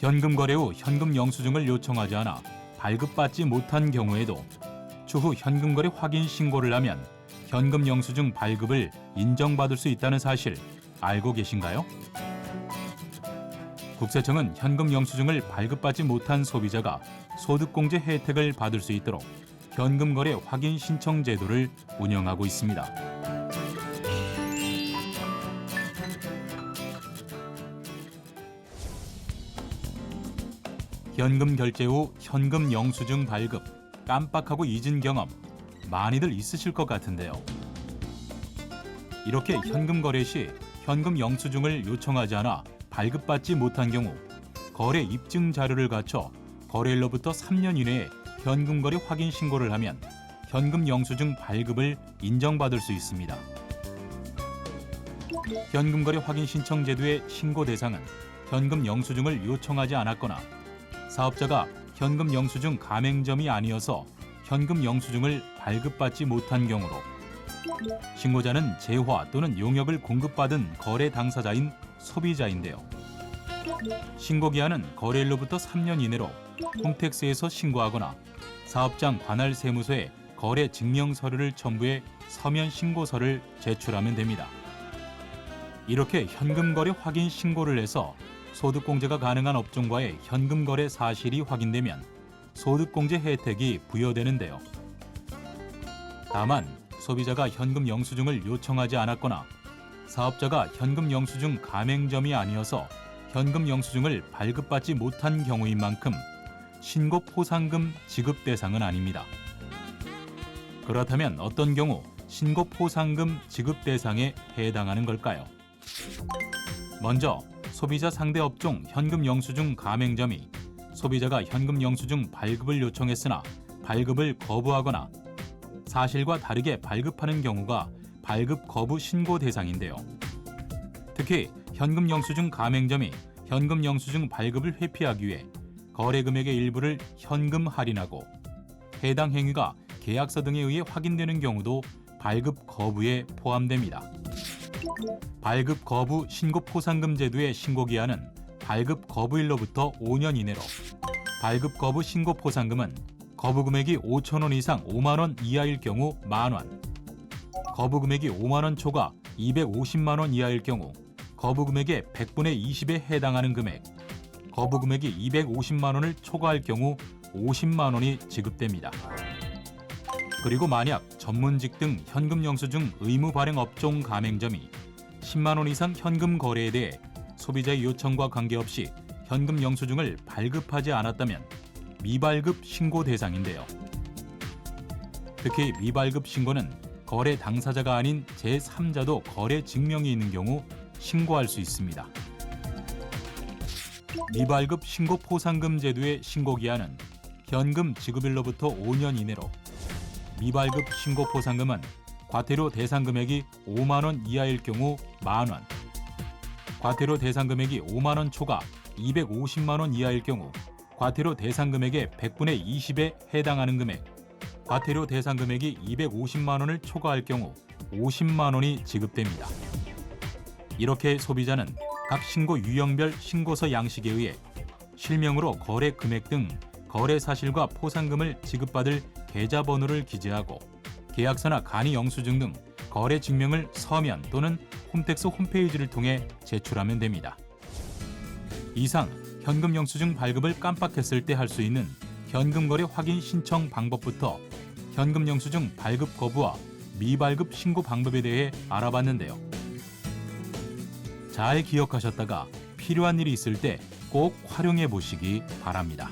현금 거래 후 현금 영수증을 요청하지 않아 발급받지 못한 경우에도 추후 현금 거래 확인 신고를 하면 현금 영수증 발급을 인정받을 수 있다는 사실 알고 계신가요? 국세청은 현금 영수증을 발급받지 못한 소비자가 소득공제 혜택을 받을 수 있도록 현금 거래 확인 신청 제도를 운영하고 있습니다. 현금 결제 후 현금 영수증 발급, 깜빡하고 잊은 경험 많이들 있으실 것 같은데요. 이렇게 현금 거래 시 현금 영수증을 요청하지 않아 발급받지 못한 경우 거래 입증 자료를 갖춰 거래일로부터 3년 이내에 현금 거래 확인 신고를 하면 현금 영수증 발급을 인정받을 수 있습니다. 현금 거래 확인 신청 제도의 신고 대상은 현금 영수증을 요청하지 않았거나 사업자가 현금 영수증 가맹점이 아니어서 현금 영수증을 발급받지 못한 경우로 신고자는 재화 또는 용역을 공급받은 거래 당사자인 소비자인데요. 신고기한은 거래일로부터 3년 이내로 홈택스에서 신고하거나 사업장 관할 세무서에 거래 증명 서류를 첨부해 서면 신고서를 제출하면 됩니다. 이렇게 현금 거래 확인 신고를 해서 소득공제가 가능한 업종과의 현금 거래 사실이 확인되면 소득공제 혜택이 부여되는데요. 다만 소비자가 현금 영수증을 요청하지 않았거나 사업자가 현금 영수증 가맹점이 아니어서 현금 영수증을 발급받지 못한 경우인 만큼 신고 포상금 지급 대상은 아닙니다. 그렇다면 어떤 경우 신고 포상금 지급 대상에 해당하는 걸까요? 먼저 소비자 상대 업종 현금 영수증 가맹점이 소비자가 현금 영수증 발급을 요청했으나 발급을 거부하거나 사실과 다르게 발급하는 경우가 발급 거부 신고 대상인데요. 특히 현금 영수증 가맹점이 현금 영수증 발급을 회피하기 위해 거래 금액의 일부를 현금 할인하고 해당 행위가 계약서 등에 의해 확인되는 경우도 발급 거부에 포함됩니다. 발급 거부 신고 포상금 제도의 신고기한은 발급 거부일로부터 5년 이내로 발급 거부 신고 포상금은 거부 금액이 5,000원 이상 5만 원 이하일 경우 만원, 거부 금액이 5만 원 초과 250만 원 이하일 경우 거부 금액의 100분의 20에 해당하는 금액, 거부 금액이 250만 원을 초과할 경우 50만 원이 지급됩니다. 그리고 만약 전문직 등 현금 영수증 의무 발행 업종 가맹점이 10만 원 이상 현금 거래에 대해 소비자의 요청과 관계없이 현금 영수증을 발급하지 않았다면 미발급 신고 대상인데요. 특히 미발급 신고는 거래 당사자가 아닌 제3자도 거래 증명이 있는 경우 신고할 수 있습니다. 미발급 신고 포상금 제도의 신고기한은 현금 지급일로부터 5년 이내로 미발급 신고 포상금은 과태료 대상 금액이 5만 원 이하일 경우 만원, 과태료 대상 금액이 5만 원 초과 250만 원 이하일 경우 과태료 대상 금액의 100분의 20에 해당하는 금액, 과태료 대상 금액이 250만 원을 초과할 경우 50만 원이 지급됩니다. 이렇게 소비자는 각 신고 유형별 신고서 양식에 의해 실명으로 거래 금액 등 거래 사실과 포상금을 지급받을 계좌번호를 기재하고 계약서나 간이 영수증 등 거래 증명을 서면 또는 홈택스 홈페이지를 통해 제출하면 됩니다. 이상 현금 영수증 발급을 깜빡했을 때 할 수 있는 현금 거래 확인 신청 방법부터 현금 영수증 발급 거부와 미발급 신고 방법에 대해 알아봤는데요. 잘 기억하셨다가 필요한 일이 있을 때 꼭 활용해 보시기 바랍니다.